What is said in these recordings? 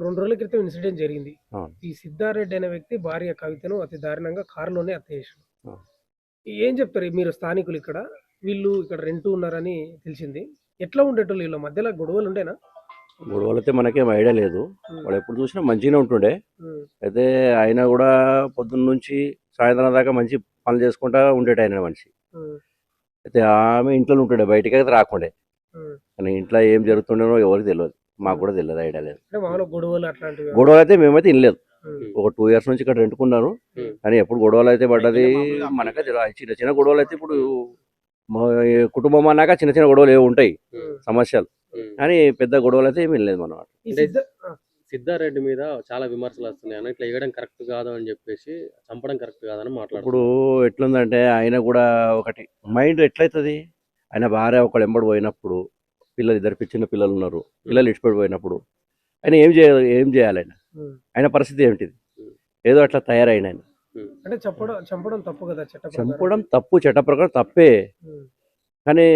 2 రోజుల క్రితం ఇన్సిడెంట్ జరిగింది. అవును. ఈ సిద్ధారెడ్డి అనే వ్యక్తి భార్య కవితను అతి దారుణంగా కారులోనే హత్య చేశాడు. అవును. ఏం చెప్తారు మీరు స్థానికులు ఇక్కడ? వీళ్ళు ఇక్కడ రెంటూ ఉన్నారని తెలిసింది. ఎట్లా ఉండేటోళ్ళు వీళ్ళ మధ్యలో గొడవలుండేనా? గొడవలైతే మనకేం ఐడియా లేదు. హ్మ్. వాడు ఎప్పుడు చూసినా మంచిగానే ఉంటుండే. హ్మ్. అయితే ఆయన కూడా పొద్దున్న నుంచి సాయంత్రం దాకా మంచి పనులు చేసుకుంటా ఉండేటాయన మనిషి. హ్మ్. అయితే ఆమె ఇంట్లోనే ఉంటుండే, బయటికైతే రాకుండే. హ్మ్. కానీ ఇంట్లో ఏం జరుగుతుండేనో ఎవరికి తెలియదు. మాకు హ్మ్. కూడా తెలియదు, ఐడియా లేదు. అంటే మామూలుగా గొడవలు అట్లాంటివి గొడవలైతే మేమైతే వినలేదు. హ్మ్. ఒక 2 ఇయర్స్ నుంచి ఇక్కడ రెంట్కున్నాను. హ్మ్. కానీ ఎప్పుడు గొడవలు అయితే పడ్డది మనకే తెలియదు. చిన్న చిన్న గొడవలు అయితే ఇప్పుడు ఈ కుటుంబం అన్నాక చిన్న చిన్న గొడవలు ఏవి ఉంటాయి, హ్మ్. సమస్యలు. కానీ పెద్ద గొడవలు అయితే ఏమి లేదు మనం. ఈ అంటే సిద్ధ ఆ! సిద్ధారెడ్డి మీద చాలా విమర్శలు వస్తున్నాయి అన్న. ఇట్లా వేయడం కరెక్ట్ కాదు అని చెప్పేసి, చంపడం కరెక్ట్ కాదని ఇప్పుడు మాట్లాడుతున్నారు. ఎట్లుందంటే ఆయన కూడా ఒకటి మైండ్ ఎట్లయితుంది, ఆయన భార్య ఒకళ్ళు ఎంబడి పోయినప్పుడు, పిల్లలు ఇద్దరు చిన్న పిల్లలు ఉన్నారు, పిల్లలు ఇడిచిపెడిపోయినప్పుడు ఆయన ఏం చేయాలి ఆయన? హ్మ్. ఆయన పరిస్థితి ఏమిటిది? హ్మ్. ఏదో అట్లా తయారైన ఆయన. అంటే చంపడం తప్పు కదా చట్ట ప్రకారం. చంపడం తప్పు, చట్ట ప్రకారం తప్పే. హ్మ్. కానీ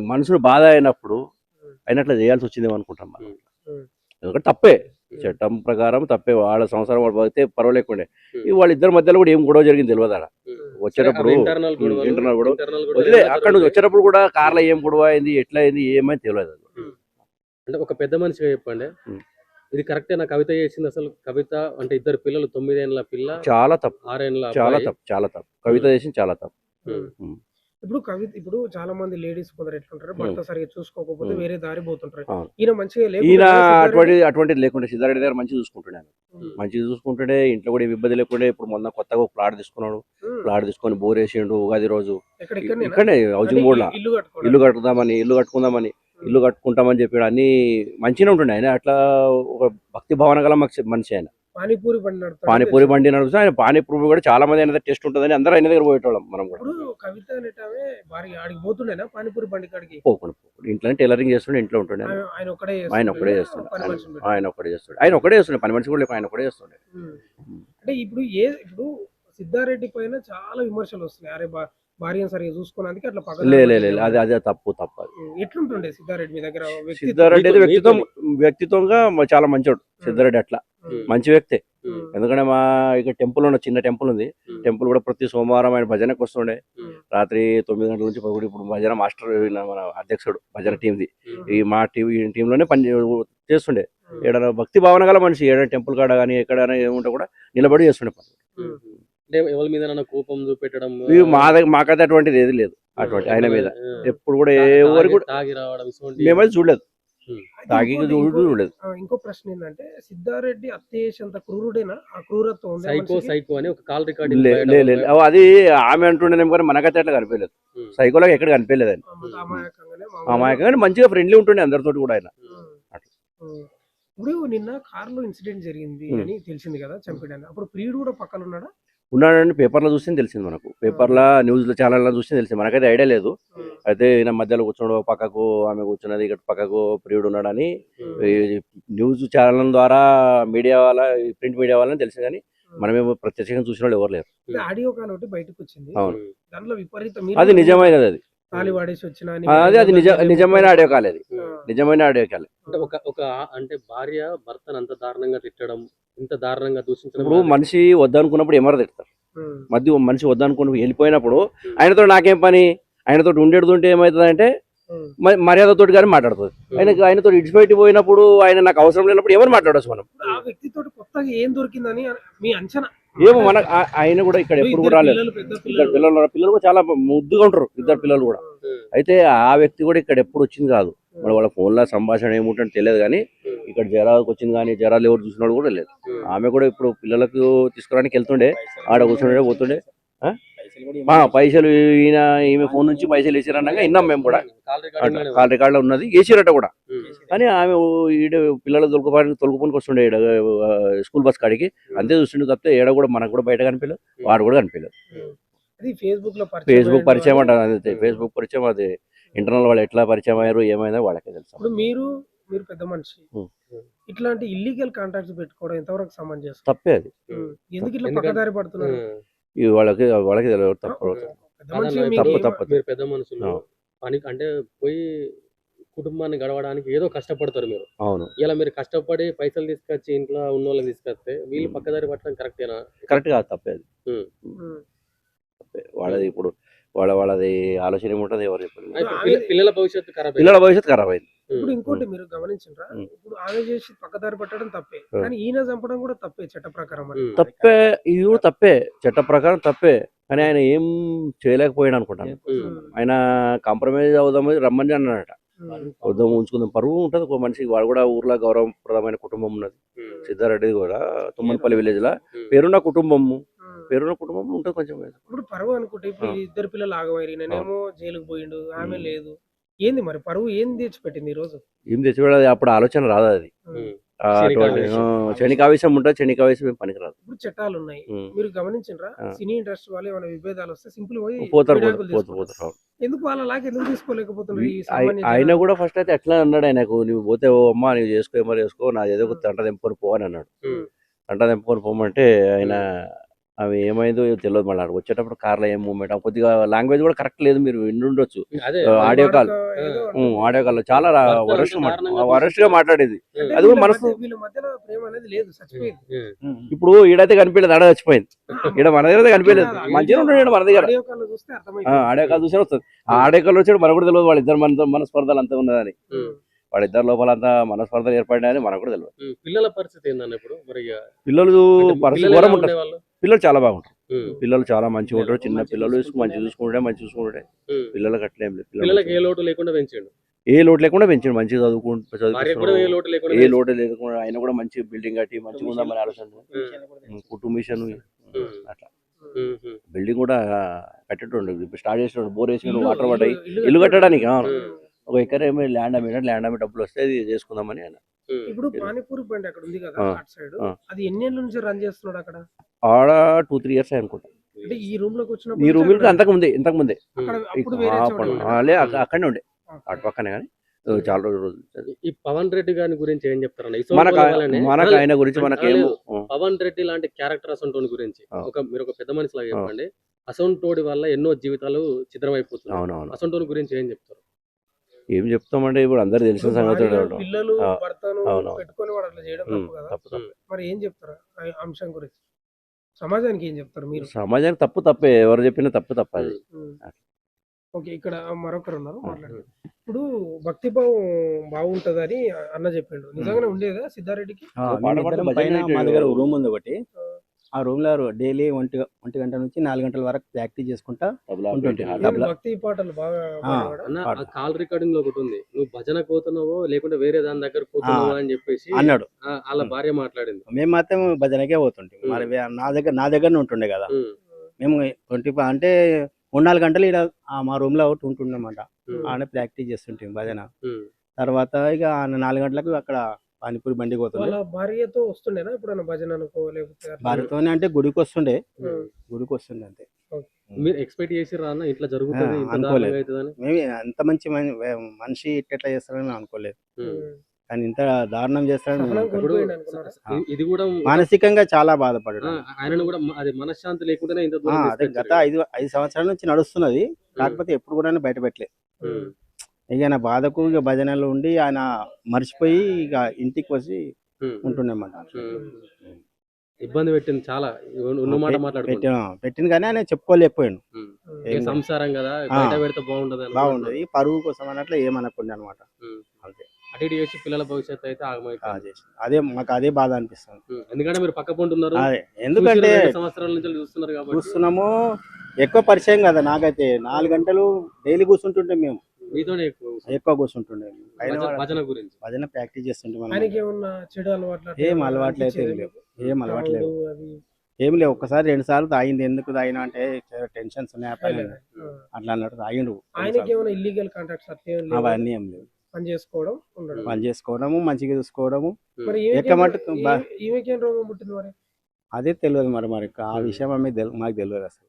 మనసును బాధ అయినప్పుడు హ్మ్. ఆయన అట్లా చేయాల్సి వచ్చిందేమో అనుకుంటాం మనం. హ్మ్. ఎందుకంటే తప్పే, హ్మ్. చట్టం ప్రకారం తప్పే. వాళ్ళ సంవత్సరం వాడు పోతే పర్వాలేకుండే. హ్మ్. ఈ వాళ్ళిద్దరి మధ్యలో కూడా ఏం గొడవ జరిగింది తెలియదు ఆడ. వచ్చేటప్పుడు ఇంటర్నల్ ఇంటర్నల్ గొడవ ఇంటర్నల్ వదిలే, ఎలా అక్కడ నుంచి జరుగుతాయి? వచ్చేటప్పుడు కూడా కార్లో ఏం గొడవ అయింది, ఎట్లా అయింది, ఏమైంది తెలియదు. అంటే ఒక పెద్ద మనిషిగా చెప్పండి, హ్మ్. ఇది కరెక్టేనా కవిత చేసింది? అసలు కవిత అంటే ఇద్దరు పిల్లలు, 9 ఏళ్ళ పిల్ల, చాలా తప్పు, 6 ఏళ్ళ చాలా అబ్బాయి. తప్పు, చాలా తప్పు. కవిత చేసింది చాలా తప్పు. హ్మ్. ఉమ్. ఇప్పుడు చాలా మంది లేడీస్ కొందరు ఎట్లుంటారు, భర్త సరిగ్గా చూసుకోకపోతే హ్మ్. వేరే దారి పోతుంటారు. అవును. ఈయన మంచిగా ఈయన లేకుండా అటువంటిది లేకుండా సిద్ధారెడ్డి దగ్గర మంచిగా చూసుకుంటున్నాను. మంచిగా చూసుకుంటుండే, ఇంట్లో కూడా ఏమి ఇబ్బంది లేకుండా. ఇప్పుడు మొన్న కొత్తగా ఒక ప్లాట్ తీసుకున్నాడు. ప్లాట్ తీసుకొని బోర్ వేసిండు ఉగాది రోజు. ఇక్కడనే హౌసింగ్ బోర్డ్లా ఇల్లు కట్టుకుందామని ఇల్లు కట్టుకుంటామని చెప్పాడు. అన్ని మంచిగానే ఉంటుండే ఆయన. అట్లా ఒక భక్తి భావన గల మనిషి ఆయన. పానీపూరి బండి నడుపుతాడు. పానీపూరి బండి నడుపుతా. ఆయన పానీపూరి కూడా చాలా మంది ఆయన టెస్ట్ ఉంటుందని అందరూ ఆయన దగ్గర పోయేటోళ్ళం మనం కూడా. ఇప్పుడు కవిత అనేటామే భార్య ఆడికి పోతుండేనా పానీపూరి బండి కాడికి? పోకుండా ఇంట్లో టైలరింగ్ చేస్తుండే, ఇంట్లో ఉంటుండే. ఆయన ఒక్కడే ఆయన ఒక్కడే చేస్తుండే. పని మనిషిని పెట్టి. ఆయన ఒక్కడే చేస్తుండే. పని మనిషి కూడా లేక ఆయన ఒక్కడే చేస్తుండే. అంటే ఇప్పుడు సిద్ధారెడ్డి పైన చాలా విమర్శలు వస్తున్నాయి. అరే భార్యను సరిగా చూసుకున్నందుకు అట్లా లేదు, అదే తప్పు అది. ఎట్లుంటుండే సిద్ధారెడ్డి మీ దగ్గర సిద్ధారెడ్డి అయితే వ్యక్తిత్వంగా చాలా మంచోడు సిద్ధారెడ్డి. అట్లా మంచి వ్యక్తే. ఎందుకంటే మా ఇక్కడ టెంపుల్ ఉన్న చిన్న టెంపుల్ ఉంది. టెంపుల్ కూడా ప్రతి సోమవారం ఆయన భజనకు వస్తుండే. రాత్రి 9 గంటల నుంచి 10. ఇప్పుడు భజన మాస్టర్ మన అధ్యక్షుడు భజన టీంది. ఈ మా టీంలోనే పని చేస్తుండే. ఏడైనా భక్తి భావన గల మనిషి. ఏదైనా టెంపుల్ కాడ కానీ ఎక్కడైనా ఏముంటే కూడా నిలబడి చేస్తుండే పని. అంటే ఎవరి మీద కోపం చూపెట్టడం మాకైతే అటువంటిది ఏది లేదు. అటువంటి ఆయన మీద ఎప్పుడు కూడా ఎవరు కూడా తాగి రావడం మేమైతే చూడలేదు. తాగి చూడలేదు. ఇంకో ప్రశ్న ఏంటంటే సిద్ధారెడ్డి హత్య చేసేంత క్రూరుడేనా? ఆ క్రూరత్వం సైకో అని ఒక కాల్ రికార్డింగ్ లేదు. అది ఆమె అంటుండేనేమో కానీ మనకైతే అట్లా కనిపించలేదు. సైకోలో ఎక్కడ కనిపించలేదు ఆయన. అమాయకంగా మంచిగా ఫ్రెండ్లీ ఉంటుండే అందరితోటి కూడా ఆయన. ఇప్పుడు నిన్న కారులో ఇన్సిడెంట్ జరిగింది అని తెలిసింది కదా చంపడానికి. అప్పుడు ప్రియుడు కూడా పక్కన ఉన్నాడా? ఉన్నాడని పేపర్లో చూస్తే తెలిసింది మనకు. పేపర్లో న్యూస్లో ఛానల్లో చూస్తే తెలిసింది. మనకైతే ఐడియా లేదు. అయితే ఈయన మధ్యలో కూర్చున్నాడు, పక్కకు ఆమె కూర్చున్నది, ఇక్కడ పక్కకు ప్రియుడు ఉన్నాడని న్యూస్ ఛానల్ ద్వారా మీడియా వాళ్ళ, ప్రింట్ మీడియా వాళ్ళని తెలిసి, కానీ మనమేమో ప్రత్యక్షంగా చూసిన వాళ్ళు ఎవరు లేరు. ఆడియో కాల్ ఒకటి బయటకు వచ్చింది. అవును, దాంట్లో విపరీత అది నిజమైనది. అది నిజమైన ఆడియో కాల్. అది నిజమైన ఆడియో కాల్. అంటే భార్య భర్తను అంత దారుణంగా తిట్టడం, ఇంత దారుణంగా దూషించడం. ఇప్పుడు మనిషి వద్దనుకున్నప్పుడు ఎవరు తిడతారు? మనిషి వద్దనుకుని వెళ్ళిపోయినప్పుడు ఆయనతో నాకేం పని, ఆయనతో ఉండేడుతుంటే ఏమవుతుంది అంటే మర్యాదతోటి కానీ మాట్లాడుతుంది. ఆయనతో ఇడిచిపెట్టి పోయినప్పుడు ఆయన నాకు అవసరం లేనప్పుడు ఎవరు మాట్లాడచ్చు మనం? ఆ వ్యక్తితో కొత్తగా ఏం దొరికిందని మీ అంచనా? ఏమో మనకు ఆయన కూడా ఇక్కడ ఎప్పుడు కూడా రాలేదు. ఇద్దరు పిల్లలు కూడా చాలా ముద్దుగా ఉంటారు, ఇద్దరు పిల్లలు కూడా. అయితే ఆ వ్యక్తి కూడా ఇక్కడ ఎప్పుడు వచ్చింది కాదు. వాళ్ళ ఫోన్లో సంభాషణ ఏముంటుంటే తెలియదు, కానీ ఇక్కడ జరాలకు వచ్చింది కానీ జరాలు ఎవరు చూసినాడు కూడా లేదు. ఆమె కూడా ఇప్పుడు పిల్లలకు తీసుకురావడానికి వెళ్తుండే, ఆడ కూర్చుండే పోతుండే. పైసలు ఈమె ఫోన్ నుంచి పైసలు వేసిరన్నాక విన్నాం మేము కూడా. కాల్ రికార్డులో ఉన్నది, వేసిరట కూడా. కానీ ఆమె ఈడ పిల్లలు తొలుకుపోనికి వస్తుండే ఈడ స్కూల్ బస్ కాడికి, అంతే చూస్తుండే తప్పితే ఏడ కూడా మనకు కూడా బయట కనిపించలేదు, వాడు కూడా కనిపించలేదు. ఫేస్బుక్ పరిచయం అంట, అంతే. ఫేస్బుక్ పరిచయం. అది ఇంటర్నల్ వాళ్ళు ఎట్లా పరిచయం అయ్యారు ఏమైనా వాళ్ళకే తెలుసు. మీరు పెద్ద మనిషి, ఇట్లాంటి ఇల్లీగల్ కాంటాక్ట్స్ పెట్టుకోవడం ఎంతవరకు సమంజసం? తప్పే అది. ఎందుకు ఇట్లా పక్కదారి పడుతున్నారు? వాళ్ళకి తెలియదు. తప్పు పెద్ద మనుషులు పని అంటే పోయి కుటుంబాన్ని గడవడానికి ఏదో కష్టపడతారు మీరు. అవును, ఇలా మీరు కష్టపడి పైసలు తీసుకొచ్చి ఇంట్లో ఉన్నోళ్ళకి తీసుకొస్తే వీళ్ళు పక్కదారి పట్టడం కరెక్టేనా? కరెక్ట్ కాదు, తప్పేది. ఉమ్. వాళ్ళది ఇప్పుడు వాళ్ళది ఆలోచన ఏముంటుంది ఎవరు చెప్పండి. ఇప్పుడు పిల్లల భవిష్యత్తు ఖరాబ్ పిల్లల భవిష్యత్తు ఖరాబ్ అయింది. ఇప్పుడు ఇంకోటి మీరు గమనించరా, ఇప్పుడు ఆమె చేసి పక్కదారి పట్టడం తప్పే, కానీ ఈయన చంపడం కూడా తప్పే చట్ట ప్రకారం. తప్పే, ఇది కూడా తప్పే, చట్ట ప్రకారం తప్పే. కానీ ఆయన ఏం చేయలేకపోయాడు అనుకుంటాను. ఆయన కాంప్రమైజ్ అవుదామని రమ్మని అన్నాడట. వద్దాం, ఉంచుకుందాం, పరువు ఉంటుంది ఒక మనిషికి. వాడు కూడా ఊర్లో గౌరవప్రదమైన కుటుంబం ఉన్నది. సిద్ధారెడ్డి కూడా తుమ్మనపల్లి విలేజ్ లా పేరున్న కుటుంబం ఉంటుంది కొంచెం. ఇప్పుడు పరువు అనుకుంటే ఇప్పుడు ఇద్దరు పిల్లలు ఆగమైరు, నేనేమో జైలుకు పోయిండు, ఆమె లేదు. ఏంది మరి పరువు ఏం తెచ్చిపెట్టింది ఈ రోజు? ఏం తెచ్చిపెట్టదు, అప్పుడు ఆలోచన రాదు. అది క్షణికావేశం ఉంటుంది, క్షణికావేశం ఏం పనికిరాదు. ఇప్పుడు చట్టాలు ఉన్నాయి, మీరు గమనించరా? సినీ ఇండస్ట్రీ వాళ్ళు ఏమైనా విభేదాలు వస్తే సింపుల్ పోతారు. ఎందుకు వాళ్ళ లాగా ఎందుకు తీసుకోలేకపోతున్నారు? ఆయన కూడా ఫస్ట్ అయితే ఎట్లా అన్నాడు, ఆయనకు నువ్వు పోతే ఓ అమ్మా నువ్వు చేసుకో, ఏమో చేసుకో, నా ఏదో తంట తెంపుకొని పో అని అన్నాడు. తంట తెంపుకొని పోమంటే ఆయన అవి ఏమైందో తెలియదు. మళ్ళీ వచ్చేటప్పుడు కార్లో ఏం మూమెంట్, కొద్దిగా లాంగ్వేజ్ కూడా కరెక్ట్ లేదు, మీరు విండుండొచ్చు. ఆడియో కాల్ చాలా వరస్ట్ గా మాట్లాడేది. అది కూడా మనసు ఇప్పుడు ఈడైతే కనిపించలేదు, ఆడ చచ్చిపోయింది. ఈడ మన దగ్గర కనిపించలేదు, మంచిగా ఉంటాడు మన దగ్గర. ఆడియో కాల్ చూసే వస్తుంది. ఆ ఆడియో కాల్ వచ్చాడు మనకు కూడా తెలియదు వాళ్ళిద్దరు మనస్పర్ధలు అంతా ఉన్నదని. వాళ్ళిద్దరు లోపల అంతా మనస్పర్ధలు ఏర్పడినాయని మనకు కూడా తెలియదు. పిల్లల పరిస్థితి ఏందన్న ఇప్పుడు? మరి పిల్లలు పరిస్థితి ఘోరం ఉంటుంది. పిల్లలు చాలా బాగుంటారు, పిల్లలు చాలా మంచిగా ఉంటారు. చిన్న పిల్లలు మంచి చూసుకుంటే పిల్లలకు అట్లేం లేదు. పిల్లలకి ఏ లోటు లేకుండా పెంచాడు, ఏ లోటు లేకుండా పెంచాడు. మంచిగా చదువుకుంటూ ఏ లోటు లేకుండా ఆయన కూడా మంచి బిల్డింగ్ కట్టి మంచిగా ఉందామని ఆలోచన. కుటుంబిషన్ అట్లా బిల్డింగ్ కూడా కట్టేటోండు, స్టార్ట్ చేసినాడు. బోర్ వేసినాడు, వాటర్ పడ్డాయి, ఇల్లు కట్టడానికి. ఒక ఎకరే ల్యాండ్ అమ్మి డబ్బులు వస్తే అది చేసుకుందామని ఆయన. ఇప్పుడు పానీపూరి బండి అక్కడ ఉంది కదా అటు సైడ్, అది ఎన్ని ఏళ్ళ నుంచి రన్ చేస్తున్నాడు అక్కడ? ఆడ 2-3 years అనుకుంటా. అంటే ఈ రూమ్ లోకి వచ్చినప్పుడు, ఈ రూమ్ లో ఇంతకు ముందే అక్కడనే ఉండే, అటు పక్కనే. కానీ చాలా రోజులు. ఈ పవన్ రెడ్డి గారి గురించి ఏం చెప్తారన్న? మనకు ఆయన గురించి మనకేమో పవన్ రెడ్డి లాంటి క్యారెక్టర్ అసంటోని గురించి మీరు ఒక పెద్ద మనిషి లాగా చెప్పండి. అసంటోడి వల్ల ఎన్నో జీవితాలు చిత్రమైపోతున్నాయి. అవునవును, అసంటోని గురించి ఏం చెప్తారు? ఏం చెప్తామంటే ఇప్పుడు అందరు తెలిసిన సంగతి. పిల్లలు భర్తను పెట్టుకొని వాడు అట్లా చేయడం తప్పు కదా. మరి ఏం చెప్తారు అంశం గురించి? సమాజానికి ఏం చెప్తారు మీరు? సమాజానికి తప్పే, ఎవరు చెప్పినా తప్పది. ఓకే, ఇక్కడ మరొకరు ఉన్నారు, మాట్లాడారు. ఇప్పుడు భక్తిభావం బాగుంటదని అన్న చెప్పిండు, నిజంగానే ఉండేదా సిద్ధారెడ్డికి? మా దగ్గర రూమ్ ఉంది ఒకటి, ఆ రూమ్ లో డైలీ 1 గంట నుంచి 4 గంటల వరకు ప్రాక్టీస్ చేసుకుంటా భక్తి పాటలు బాగా. కాల్ రికార్డింగ్ లో ఒకటి ఉంది, నువ్వు భజన పోతున్నావో లేకుంటే వేరే దాని దగ్గర పోతున్నావో అని చెప్పేసి అన్నాడు. వాళ్ళ భార్య మాట్లాడింది. మేము మాత్రం భజనకే పోతుంటాం. మరి నా దగ్గర ఉంటుండే కదా. మేము 20 అంటే 3-4 గంటలు ఇక్కడ మా రూమ్ లో ఒకటి ఉంటుండమాట. ఆడ ప్రాక్టీస్ చేస్తుంటాం భజన. తర్వాత ఇక 4 గంటలకు అక్కడ పానీపూరి బండి పోతుంది. భార్యతో వస్తుండేనా ఇప్పుడు భజన? భార్యతోనే అంటే గుడికి వస్తుండే అంతే. మీరు ఎక్స్పెక్ట్ చేసి రాన్న ఇట్లా జరుగుతుంది? అనుకోలేదు, మేము అంత మంచి మనిషి ఇట్లా చేస్తారని అనుకోలేదు. కానీ ఇంత దారుణం చేస్తారని. ఇది కూడా మానసికంగా చాలా బాధపడ్డాడు ఆయన కూడా. అది మనశ్శాంతి లేకుండానే ఇంత అదే గత 5 సంవత్సరాల నుంచి నడుస్తున్నది. కాకపోతే ఎప్పుడు కూడా బయట పెట్టలే. ఇక నా బాధకు ఇక భజనలో ఉండి ఆయన మర్చిపోయి ఇక ఇంటికి వచ్చి ఉంటుండేమాట. ఇబ్బంది పెట్టింది చాలా. పెట్టింది కానీ ఆయన చెప్పుకోలేకపోయాను. సంసారం కదా, బాగుండదు పరువు కోసం అన్నట్లు ఏమనకుండా అనమాట. అంతే. అటు ఇటు చేసి పిల్లల భవిష్యత్తు అయితే ఆగమైపోయింది. అదే మాకు అదే బాధ అనిపిస్తుంది. ఎందుకంటే మీరు పక్క పొంటున్నారు, ఎందుకంటే సంవత్సరాల నుంచి చూస్తున్నారు కాబట్టి. చూస్తున్నాము, ఎక్కువ పరిచయం కదా నాకైతే. 4 గంటలు డైలీ కూర్చుంటుంటే మేము, మీతోనే ఎక్కువ కూర్చుంటుండే. భజన గురించి భజన ప్రాక్టీస్ చేస్తుంటే ఏం అలవాట్లు అయితే ఏం అలవాట్లేదు, ఏం లేవు. ఒక్కసారి 2 సార్లు తాగింది. ఎందుకు తాగినా అంటే టెన్షన్స్ ఉన్నాయి అట్లా అన్నట్టు తాగిండు. అవన్నీ ఏం లేవు. పని చేసుకోవడము, మంచిగా చూసుకోవడము. ఎక్క మటుకు అదే అదే తెలియదు మరి ఆ విషయం మాకు తెలియదు అసలు.